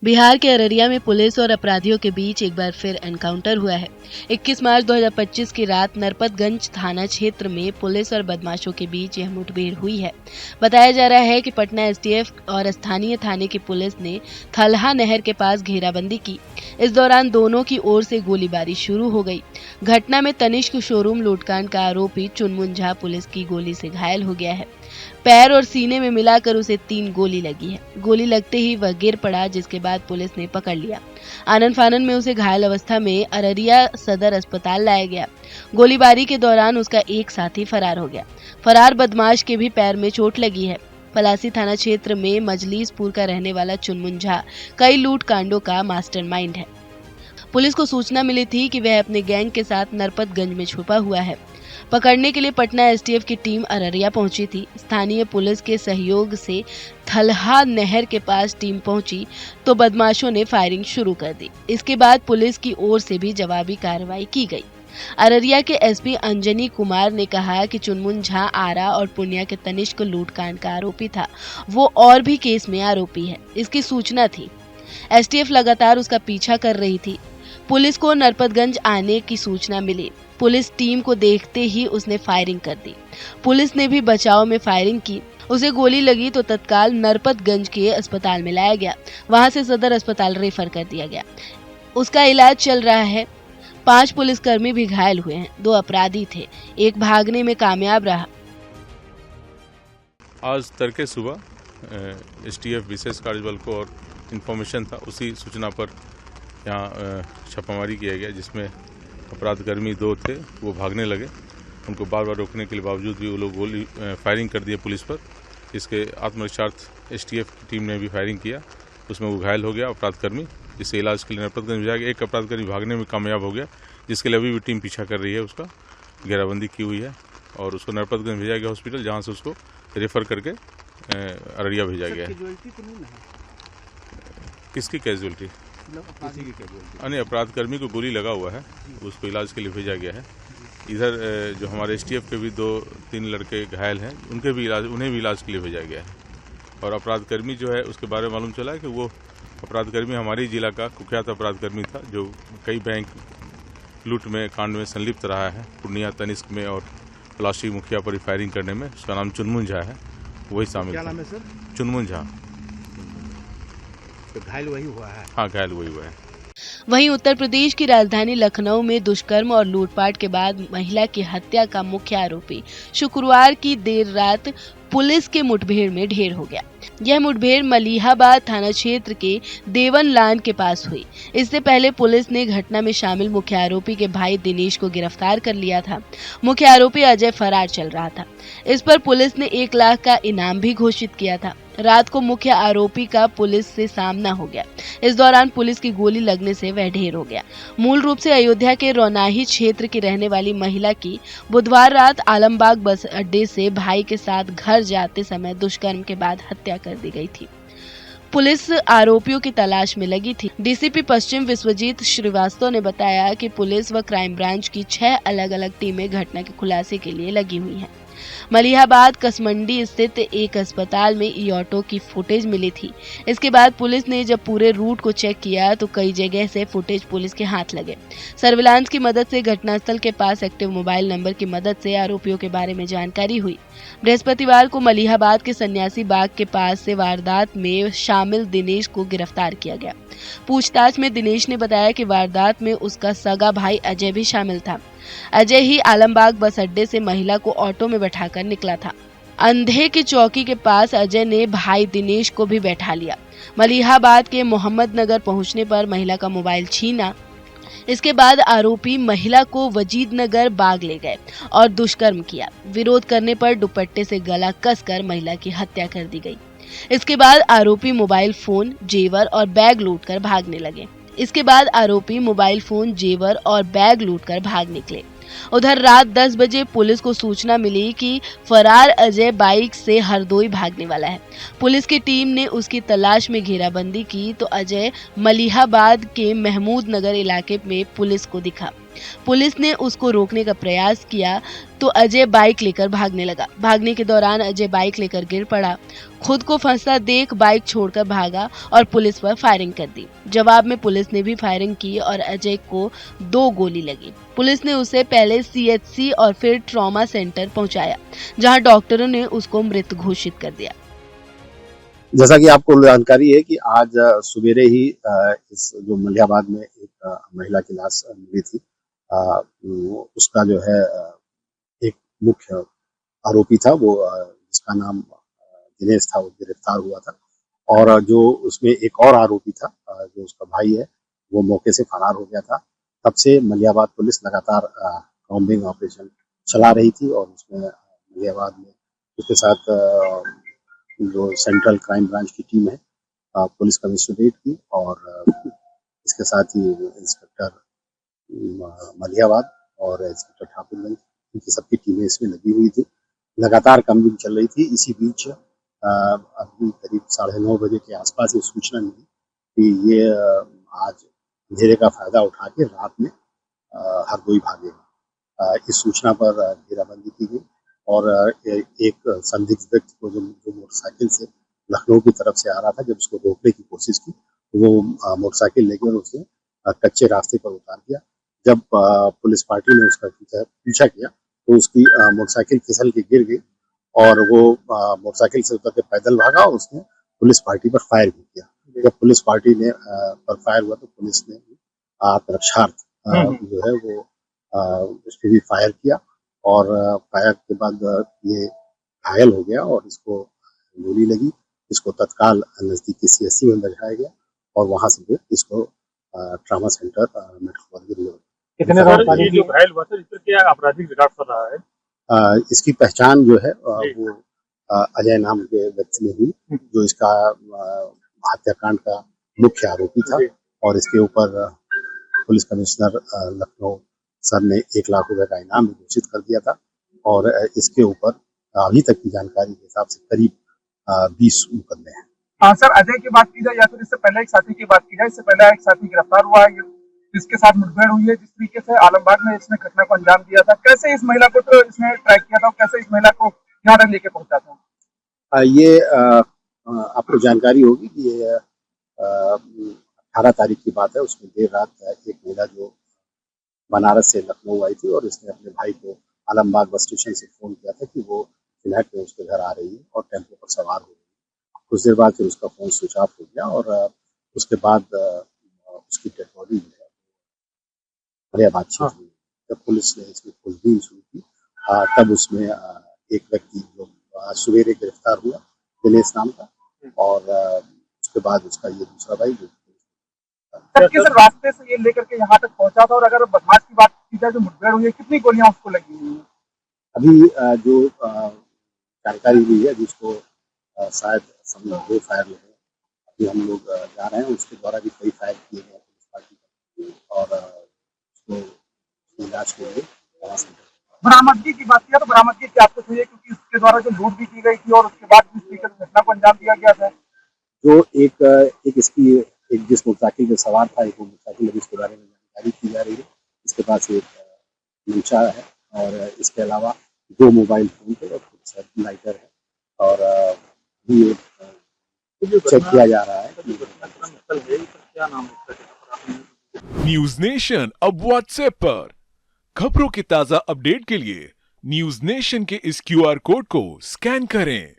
बिहार के अररिया में पुलिस और अपराधियों के बीच एक बार फिर एनकाउंटर हुआ है। 21 मार्च 2025 की रात नरपतगंज थाना क्षेत्र में पुलिस और बदमाशों के बीच यह मुठभेड़ हुई है। बताया जा रहा है कि पटना एसटीएफ और स्थानीय थाने की पुलिस ने थलहा नहर के पास घेराबंदी की। इस दौरान दोनों की ओर से गोलीबारी शुरू हो गई। घटना में तनिष्क शोरूम लूटकांड का आरोपी चुनमुन झा पुलिस की गोली से घायल हो गया है। पैर और सीने में मिलाकर उसे 3 गोली लगी है। गोली लगते ही वह गिर पड़ा, जिसके बाद पुलिस ने पकड़ लिया। आनन फानन में उसे घायल अवस्था में अररिया सदर अस्पताल लाया गया। गोलीबारी के दौरान उसका एक साथी फरार हो गया। फरार बदमाश के भी पैर में चोट लगी है। पलासी थाना क्षेत्र में मजलीसपुर का रहने वाला चुनमुन झा कई लूट कांडों का मास्टरमाइंड है। पुलिस को सूचना मिली थी कि वह अपने गैंग के साथ नरपतगंज में छुपा हुआ है। पकड़ने के लिए पटना एसटीएफ की टीम अररिया पहुंची थी। स्थानीय पुलिस के सहयोग से थलहा नहर के पास टीम पहुंची तो बदमाशों ने फायरिंग शुरू कर दी। इसके बाद पुलिस की ओर से भी जवाबी कार्रवाई की गई। अररिया के एसपी अंजनी कुमार ने कहा कि चुनमुन झा आरा और पुनिया के तनिष्क लूटकांड का आरोपी था। वो और भी केस में आरोपी है। इसकी सूचना थी। एसटीएफ लगातार उसका पीछा कर रही थी। पुलिस को नरपतगंज आने की सूचना मिली। पुलिस टीम को देखते ही उसने फायरिंग कर दी। पुलिस ने भी बचाव में फायरिंग की। उसे गोली लगी तो तत्काल नरपतगंज के अस्पताल में लाया गया। वहां से सदर अस्पताल रेफर कर दिया गया। उसका इलाज चल रहा है। 5 पुलिसकर्मी भी घायल हुए हैं। 2 अपराधी थे, एक भागने में कामयाब रहा। आज तड़के सुबह एसटीएफ विशेष कार्यबल को और इन्फॉर्मेशन था, उसी सूचना पर यहाँ छापामारी किया गया, जिसमें अपराधकर्मी 2 थे, वो भागने लगे। उनको बार बार रोकने के बावजूद भी वो लोग गोली फायरिंग कर दिए पुलिस पर। इसके आत्मरक्षार्थ एसटीएफ की टीम ने भी फायरिंग किया। उसमें वो घायल हो गया अपराधकर्मी, जिससे इलाज के लिए नरपतगंज भेजा गया। एक अपराधकर्मी भागने में कामयाब हो गया, जिसके लिए अभी भी टीम पीछा कर रही है। उसका घेराबंदी की हुई है और उसको नरपतगंज भेजा गया हॉस्पिटल, जहाँ से उसको रेफर करके अररिया भेजा गया है। किसकी कैजुअल्टी? अन्य अपराधकर्मी को गोली लगा हुआ है, उसको इलाज के लिए भेजा गया है। इधर जो हमारे एसटीएफ के भी 2-3 लड़के घायल हैं, उन्हें भी इलाज के लिए भेजा गया है। और अपराधकर्मी जो है, उसके बारे में मालूम चला है कि वो अपराधकर्मी हमारे जिला का कुख्यात अपराधकर्मी था, जो कई बैंक लूट में कांड में संलिप्त रहा है। पूर्णिया तनिष्क में और पलासी मुखिया पर फायरिंग करने में उसका नाम चुनमुन झा है, वही शामिल है। क्या नाम है सर? चुनमुन झा। तो घायल वही हुआ है? हाँ, घायल वही हुआ है। वहीं उत्तर प्रदेश की राजधानी लखनऊ में दुष्कर्म और लूटपाट के बाद महिला की हत्या का मुख्य आरोपी शुक्रवार की देर रात पुलिस के मुठभेड़ में ढेर हो गया। यह मुठभेड़ मलिहाबाद थाना क्षेत्र के देवन लान के पास हुई। इससे पहले पुलिस ने घटना में शामिल मुख्य आरोपी के भाई दिनेश को गिरफ्तार कर लिया था। मुख्य आरोपी अजय फरार चल रहा था। इस पर पुलिस ने 1 लाख का इनाम भी घोषित किया था। रात को मुख्य आरोपी का पुलिस से सामना हो गया। इस दौरान पुलिस की गोली लगने से वह ढेर हो गया। मूल रूप से अयोध्या के रौनाही क्षेत्र की रहने वाली महिला की बुधवार रात आलमबाग बस अड्डे से भाई के साथ घर जाते समय दुष्कर्म के बाद हत्या कर दी गई थी। पुलिस आरोपियों की तलाश में लगी थी। डीसीपी पश्चिम विश्वजीत श्रीवास्तव ने बताया कि पुलिस व क्राइम ब्रांच की 6 अलग-अलग टीमें घटना के खुलासे के लिए लगी हुई हैं। मलिहाबाद कसमंडी स्थित एक अस्पताल में ई-ऑटो की फुटेज मिली थी। इसके बाद पुलिस ने जब पूरे रूट को चेक किया तो कई जगह से फुटेज पुलिस के हाथ लगे। सर्विलांस की मदद से घटनास्थल के पास एक्टिव मोबाइल नंबर की मदद से आरोपियों के बारे में जानकारी हुई। बृहस्पतिवार को मलिहाबाद के सन्यासी बाग के पास से वारदात में शामिल दिनेश को गिरफ्तार किया गया। पूछताछ में दिनेश ने बताया कि वारदात में उसका सगा भाई अजय भी शामिल था। अजय ही आलमबाग बस अड्डे से महिला को ऑटो में बैठाकर निकला था। अंधे की चौकी के पास अजय ने भाई दिनेश को भी बैठा लिया। मलिहाबाद के मोहम्मद नगर पहुंचने पर महिला का मोबाइल छीना। इसके बाद आरोपी महिला को वजीद नगर बाग ले गए और दुष्कर्म किया। विरोध करने पर दुपट्टे से गला कसकर महिला की हत्या कर दी गई। इसके बाद आरोपी मोबाइल फोन, जेवर और बैग लूटकर भाग निकले। उधर रात 10 बजे पुलिस को सूचना मिली कि फरार अजय बाइक से हरदोई भागने वाला है। पुलिस की टीम ने उसकी तलाश में घेराबंदी की तो अजय मलिहाबाद के महमूद नगर इलाके में पुलिस को दिखा। पुलिस ने उसको रोकने का प्रयास किया तो अजय बाइक लेकर भागने लगा। भागने के दौरान अजय बाइक लेकर गिर पड़ा। खुद को फंसा देख बाइक छोड़कर भागा और पुलिस पर फायरिंग कर दी। जवाब में पुलिस ने भी फायरिंग की और अजय को 2 गोली लगी। पुलिस ने उसे पहले सीएचसी और फिर ट्रॉमा सेंटर पहुंचाया, जहां डॉक्टरों ने उसको मृत घोषित कर दिया। जैसा कि आपको जानकारी है कि आज सवेरे ही इस जो मलिहाबाद में एक महिला की लाश मिली थी, उसका जो है एक मुख्य आरोपी था, वो जिसका नाम दिनेश था, वो गिरफ्तार हुआ था। और जो उसमें एक और आरोपी था, जो उसका भाई है, वो मौके से फरार हो गया था। तब से मलिहाबाद पुलिस लगातार कॉम्बिंग ऑपरेशन चला रही थी और उसमें मलिहाबाद में उसके साथ जो सेंट्रल क्राइम ब्रांच की टीम है, पुलिस कमिश्नरेट की, और इसके साथ ही इंस्पेक्टर मलिहाबाद और इंस्पेक्टर ठाकुरगंज, इनकी सबकी टीमें इसमें लगी हुई थी। लगातार कम्बिंग चल रही थी। इसी बीच अभी करीब 9:30 बजे के आसपास ये सूचना मिली कि ये आज अंधेरे का फायदा उठा के रात में हरदोई भागेगा। इस सूचना पर घेराबंदी की गई और एक संदिग्ध व्यक्ति को जो मोटरसाइकिल से लखनऊ की तरफ से आ रहा था, जब उसको रोकने की कोशिश की तो वो मोटरसाइकिल लेकर उसे कच्चे रास्ते पर उतार दिया। जब पुलिस पार्टी ने उसका पीछा किया तो उसकी मोटरसाइकिल फिसल के गिर गई और वो मोटरसाइकिल से उतर के पैदल भागा और उसने पुलिस पार्टी पर फायर भी किया। जब पुलिस पार्टी ने पर फायर हुआ तो पुलिस ने आत्मरक्षार्थ जो है वो उस पर भी फायर किया और फायर के बाद ये घायल हो गया और इसको गोली लगी। इसको तत्काल नजदीकी सीएचसी में ले जाया गया और वहां से फिर इसको ट्रामा सेंटर मेट्रो कितने ये जो घायल हुआ था, इस पर क्या आपराधिक रिकॉर्ड कर रहा है? इसकी पहचान जो है वो अजय नाम के व्यक्ति ने हुई, जो इसका हत्याकांड का मुख्य आरोपी था और इसके ऊपर पुलिस कमिश्नर लखनऊ सर ने 1 लाख रुपए का इनाम घोषित कर दिया था और इसके ऊपर अभी तक की जानकारी के हिसाब से करीब 20 मुकदमे हैं। हाँ सर, अजय की बात की जाए या फिर इससे पहले एक साथी की बात की जाए, इससे पहले एक साथी गिरफ्तार हुआ है जिसके साथ मुठभेड़ हुई है, जिस तरीके से आलमबाग में इसने घटना को अंजाम दिया था, कैसे इस महिला को तो इसने ट्रैक किया था, कैसे इस महिला को यहाँ तक लेके पहुंचा था? ये आपको जानकारी होगी कि ये 18 तारीख की बात है। उसमें देर रात एक महिला जो बनारस से लखनऊ आई थी और इसने अपने भाई को आलमबाग बस स्टेशन से फोन किया था कि वो फिलहाल में उसके घर आ रही है और टेम्पो पर सवार हो रही है। कुछ देर बाद फिर उसका फोन स्विच ऑफ हो गया और उसके बाद उसकी डेड बॉडी जो है मलिहाबाद क्षेत्र में जब पुलिस ने इसकी खोजबीन शुरू की, तब उसमें एक व्यक्ति जो सवेरे गिरफ्तार हुआ, दिनेश नाम का, और उसके बाद उसका ये दूसरा भाई जो किस रास्ते से ये लेकर के यहाँ तक पहुंचा था और अगर बदमाश की बात की जाए जो मुठभेड़ हुई है, कितनी गोलियां उसको लगी हुई है? अभी जो जानकारी हुई है जिसको शायद 2 फायर लगे, अभी हम लोग जा रहे हैं, उसके द्वारा भी कई फायर किए गए पुलिस पार्टी पर और उसको इलाज के लिए बरामदगी की बात किया तो बरामदगी क्या आपको चाहिए, क्योंकि उसके द्वारा जो लूट भी की गई थी और उसके बाद जिस तरीके से घटना को अंजाम दिया गया था, जो एक इसकी एक जिस मोटरसाइकिल में सवार था, एक मोटरसाइकिल अभी इसके बारे में जानकारी की जा रही है। इसके पास एक मंचा है और इसके अलावा 2 मोबाइल फोन थे और कुछ लाइटर है और भी चेक किया जा रहा है। न्यूज नेशन अब व्हाट्सएप पर खबरों के ताजा अपडेट के लिए न्यूज नेशन के इस QR कोड को स्कैन करें।